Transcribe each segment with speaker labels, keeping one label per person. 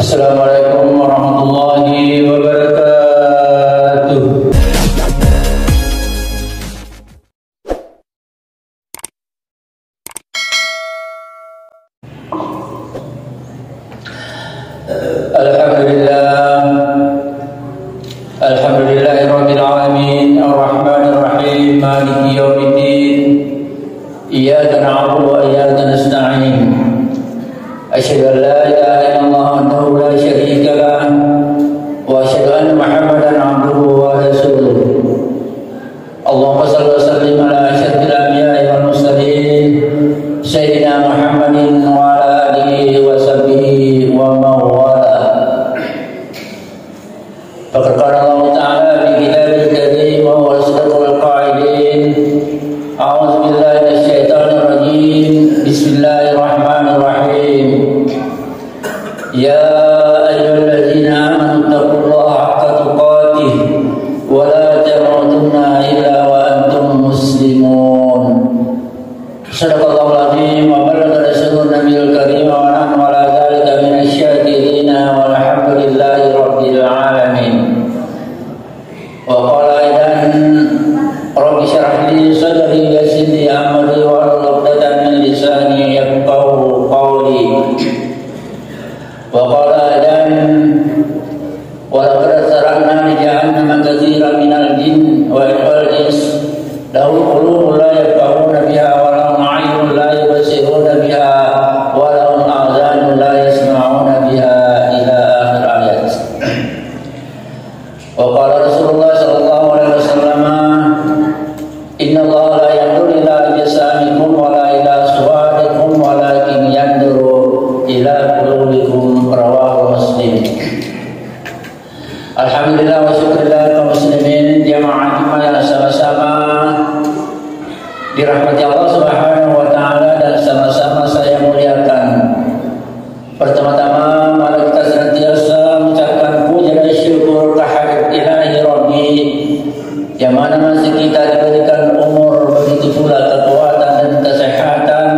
Speaker 1: Assalamualaikum warahmatullahi wabarakatuh. Alhamdulillahirabbil alamin arrahmanir rahim maliki yaumiddin iyyaka na'budu wa iyyaka nasta'in asyhadu an la ilaha illallah wahdahu la syarika lah wa asyhadu anna muhammadan abduhu wa rasuluh. Allahumma shalli wa sallim ala asyrafil anbiya'i wal mursalin sayyidina Muhammadin wa ala alihi wa sahbihi wa mawala. Faqad qala Allah ta'ala fi kitabihi karim wa huwa asdaqul qa'ilin. A'udzu billahi minasyaitonir rajim. Bismillahirrahmanirrahim. Ya ayyuhalladzina amanu taqullaha haqqa tuqatih wa la tamutunna illa wa antum muslimun. Shadaqallahul azim wa ballagha rasulun nabiyul karim wa nahnu ala dzalika minasy-syakirin walhamdulillahi rabbil alamin. Wa qala aidan rabbi shrah li sadri wa yassir li amri wahlul 'uqdatam min lisani yafqahu qawli. Wa qala aidan wa laqad zara'na li jahannama katsiran minal jinn wal ins lahum qulubun la yafqahuna biha wa lahum 'ayunun la yubsiruna biha wa lahum a'zanun la yasma'una biha ila akhir ayat. Wa qala Rasulullah sallallahu alaihi wasallam inna Allah la yanzuru ila ajsamikum wa la ila suwarikum walakin yanzuru ila qulubikum. Rawahu Muslim. Alhamdulillah wa syukurillah kaum muslimin jamaah yang sama-sama dirahmati Allah Subhanahu wa taala dan sama-sama saya muliakan. Pertama-tama mari kita senantiasa mengucapkan puja dan syukur kehadirat Ilahi Rabbi yang mana masih kita diberikan umur, begitu pula kekuatan dan kesehatan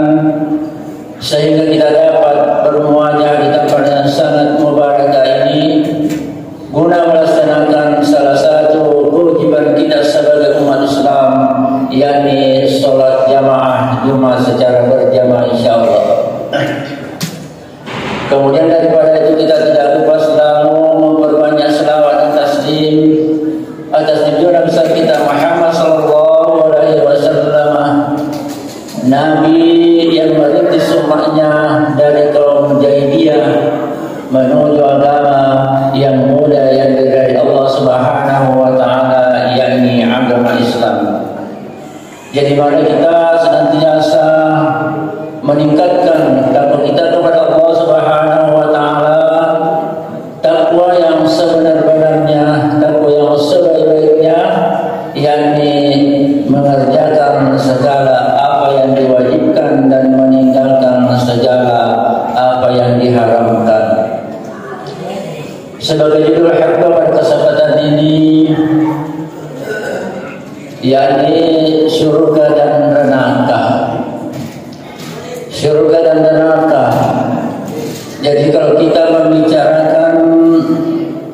Speaker 1: sehingga kita dapat bermuajah di tempat yang sangat mubarakah ini guna melaksanakan salah satu kewajiban kita sebagai umat Islam, yakni sholat jamaah Jumat secara berjamaah insyaallah. Kemudian daripada itu kita tidak lupa selalu memperbanyak selawat dan taslim atas junjungan besar kita Muhammad sallallahu alaihi wasallam, Nabi yang merintis umatnya dari kaum jahiliyah menuju agama yang mulia yang dari Allah Subhanahu wa taala, yakni agama Islam. Jadi mari kita senantiasa meningkatkan takwa kita kepada Allah Subhanahu wa taala, takwa yang sebenar-benarnya, takwa yang sebaik-baiknya, yakni mengerjakan segala apa yang diwajibkan dan meninggalkan segala apa yang diharamkan. Sebagai judul hadis pada kesempatan ini, yakni surga dan neraka. Surga dan neraka. Jadi kalau kita membicarakan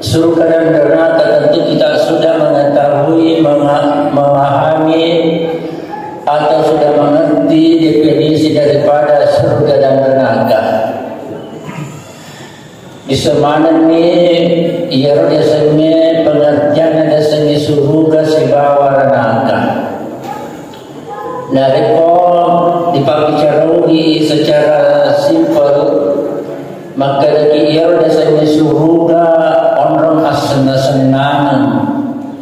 Speaker 1: surga dan neraka, tentu kita sudah mengetahui, memahami atau sudah mengerti definisi daripada surga dan neraka. Di sana ni ia biasanya pengertian dasarnya surga sebawa neraka. Nareko dipabicarui secara simpel, maka dari ia dasarnya surga orang asana senang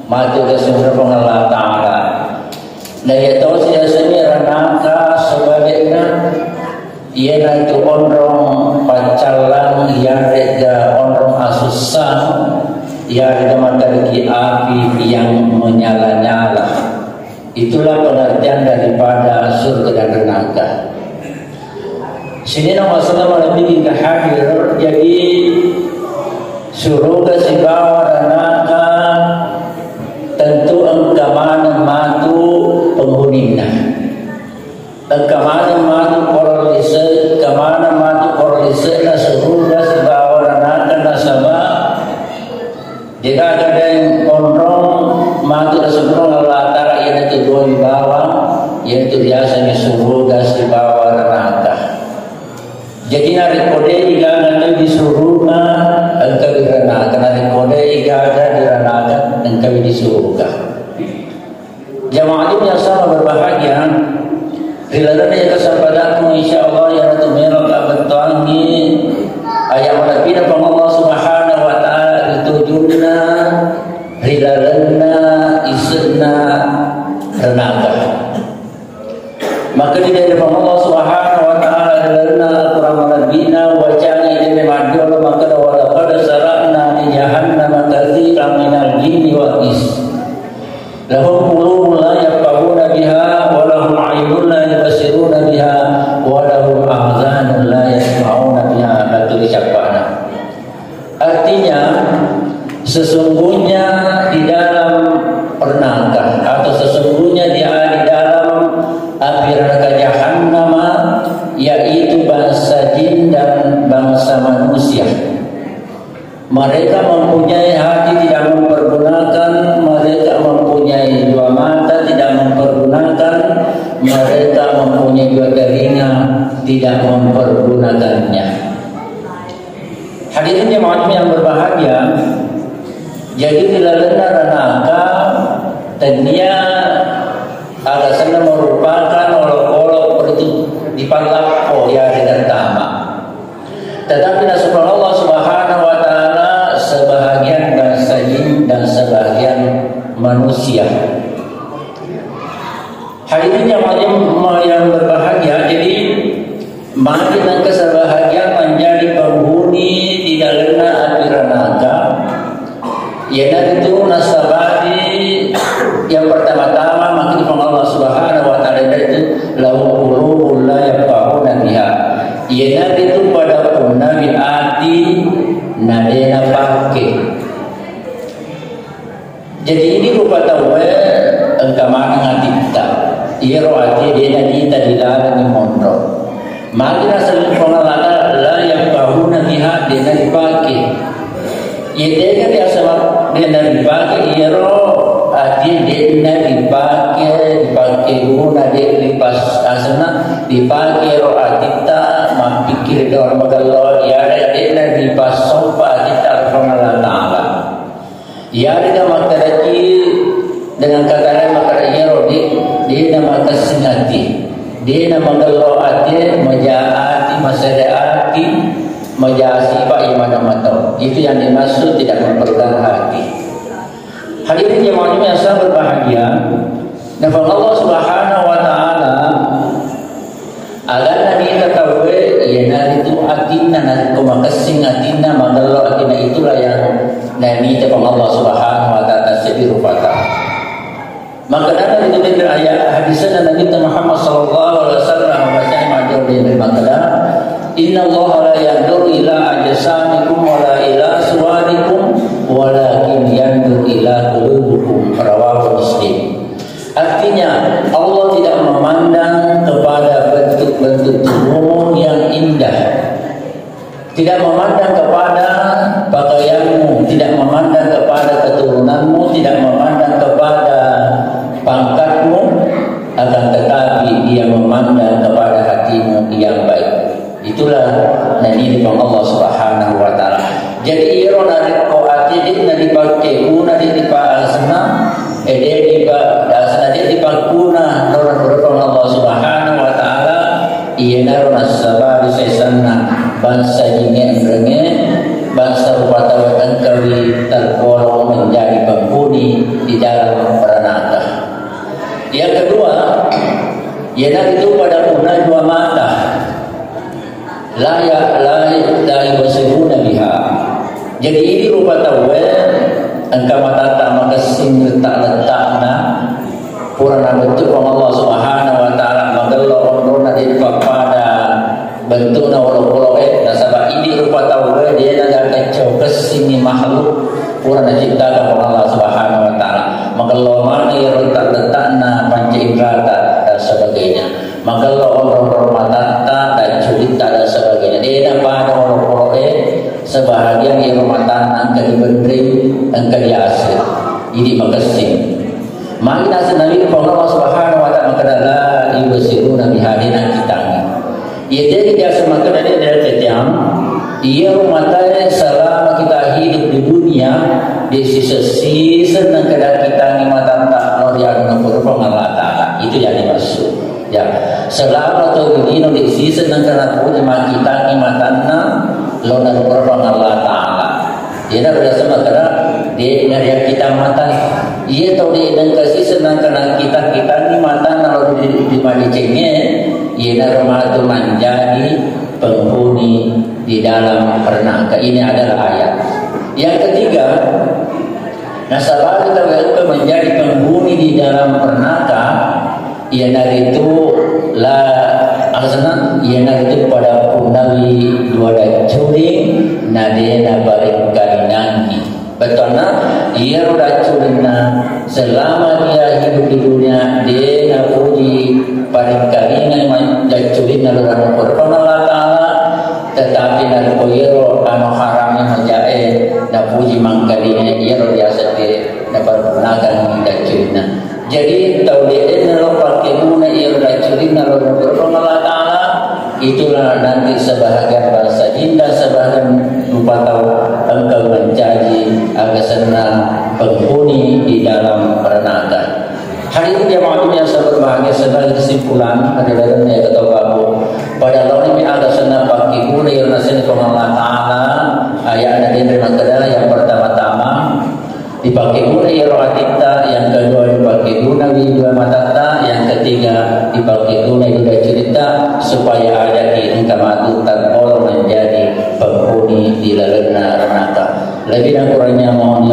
Speaker 1: maju ke surga Allah Taala. Dan ia tahu dasarnya neraka sebaliknya ia nanti orang pacalan yang reda orang asusah yang ada matahari api yang menyala-nyala. Itulah pengertian daripada surga dan neraka. Sini nama masalah lebih kita hadir. Jadi surga sebawa neraka tentu engkau matu penghuninya. Engkau matu korolise, kemana matu korolise na surga sebawa neraka Jadi narik kode jika nanti disuruhkan engkau diranakan, narik kode jika ada diranakan engkau disuruhkan. Jamaah yang sama berbahagia. Riladan yang kesampadanmu insyaallah ya ratu merok abetangi ayat malapina pang Allah subhanahu wa ta'ala ditujunna riladanna isna renaga. Maka di dalam Allah subhanahu wa ta'ala riladanna al-Quran malapina wajani dene madul maka walaqad sara'na li jahannama katsiran minal jinni wal ins lahum qulubun la yafqahuna biha wa lahum 'ayunun la yubsiruna biha wa lahum a'zanun la yasma'una biha. Betul dicapana. Artinya sesungguhnya di dalam neraka atau sesungguhnya di dalam api neraka Jahannam, yaitu bangsa jin dan bangsa manusia. Mereka mempunyai hati tidak mempergunakan, mereka mempunyai dua mata tidak mempergunakan, mereka mempunyai dua telinga tidak mempergunakannya. Hadirin jemaah yang berbahagia, jadi dalam neraka tadinya alasannya merupakan olok-olok itu dipalak ya dengan tama. Tetapi subhanallah subhanahu wa ta'ala sebahagian bangsa jin dan sebahagian manusia. Hadirin yang berbahagia, jadi makin ke sebahagian menjadi penghuni di dalam api neraka. Ialah itu nasabati yang pertama-tama makin Allah subhanahu wa ta'ala itu lahu qulubun la yafqahuna biha. Ialah itu pada punna bi ati nadena pakai. Jadi ini rupa tahu engkamana ngatita. Ia roati dena kita dilarang mondro. Makin asal pengalala la yafqahuna biha dena dipakai. Ia kan dia sebab dena dipakai ia roh ati dena dipakai guna dia lipas asana dipakai roh atita mapikir dalam magallo ya dena lipas sopa kita pengalala taala. Ya ada makaraki dengan kata makaraki roh dia nama kesingati dia nama magallo ati majaati masadaati majasi pak imana matau. Itu yang dimaksud tidak memperlukan hati. Hadirin jemaah yang sangat berbahagia, nafal Allah subhanahu wa ta'ala agar nabi ketahui ia itu atina nanti kemakasing atina mandalo atina itulah yang nabi tepang Allah subhanahu wa ta'ala sebiru fata. Maka dalam itu dari ayat hadisnya Nabi Muhammad sallallahu alaihi wasallam membaca majul di Makkah. Inna Allah la yandur ila ajsamikum wa la ila suwarikum walakin yandur ila qulubikum. Rawahu Muslim. Artinya Allah tidak memandang kepada bentuk-bentuk tubuhmu yang indah, tidak memandang kepada pakaianmu, tidak memandang kepada keturunanmu, tidak memandang kepada pangkatmu, akan tetapi dia memandang kepada hatimu yang baik. Itulah nani dengan Allah subhanahu wa ta'ala. Jadi iro narik ko ati dit na dipakai una dit dipa asna ede dipa asna dit dipakuna nurut Allah subhanahu wa ta'ala. Iya naron asaba disesana bangsa jinge engrenge bangsa rupata wakan kawi tergolong menjadi penghuni di dalam neraka. Yang kedua, ialah itu pada punah dua mata. La yubsiruna biha. Jadi ini rupa tawel engkau mata tak makasing letak-letakna purana bentuk Allah subhanahu wa ta'ala magallo rona di pada bentukna wala nasabah ini rupa tawel dia naga kacau kesini makhluk purana ciptakan Allah subhanahu wa ta'ala magallo mani letak-letakna panca indera dan sebagainya magallo orang mata dan cerita dan sebagainya. Dia pada orang-orang sebahagian yang rumatan angka diberi angka diasir. Ini makasih. Makna senawi Allah subhanahu wa ta'ala kadala ibusiruna bihadina kita. Ya jadi dia semakin ada dari kejam. Ia matanya selama kita hidup di dunia di sisa-sisa dan kadang kita ni mata tak mau yang berperan Allah Taala itu yang dimaksud. Ya, selama tu di sisa dan kadang kita ni mata na lo dan berperan Allah Taala. Ia dah bersama kadang dia dari kita mata. Ia tahu dia dan kasih senang kadang kita ni mata na lo di mana cengnya. Ia dah rumah tu menjadi penghuni di dalam pernaka. Ini adalah ayat. Yang ketiga, nasabah kita menjadi penghuni di dalam pernaka. Ia itu lah alasan ia itu pada pundawi dua curing nadena balik kalinangi. Betulnya ia udah curina selama dia hidup di dunia dia nak puji balik kalingan menjadi naluran berperan Allah Taala. Tetapi dari koyero kano haramnya menjae dan puji mangkalinya ia biasa dia dapat gunakan dan curina. Jadi tauhid nalo pakai guna ia dan curina lalu berperan Allah Taala itulah nanti sebahagian bahasa indah sebahagian lupa tahu engkau menjadi agak senang penghuni di dalam pernaka. Hari ini dia mahu yang sangat bahagia sebagai kesimpulan adalah yang kata babu pada lawan ini agak senang pakai guna yang nasihat Allah Taala ayat nanti terima kedala yang pertama-tama dipakai guna ya rohatita, yang kedua dipakai guna dua matata, yang ketiga dipakai guna dua cerita supaya ada di kamatu tanpol menjadi penghuni di lalena renata. Lebih dan kurangnya mohon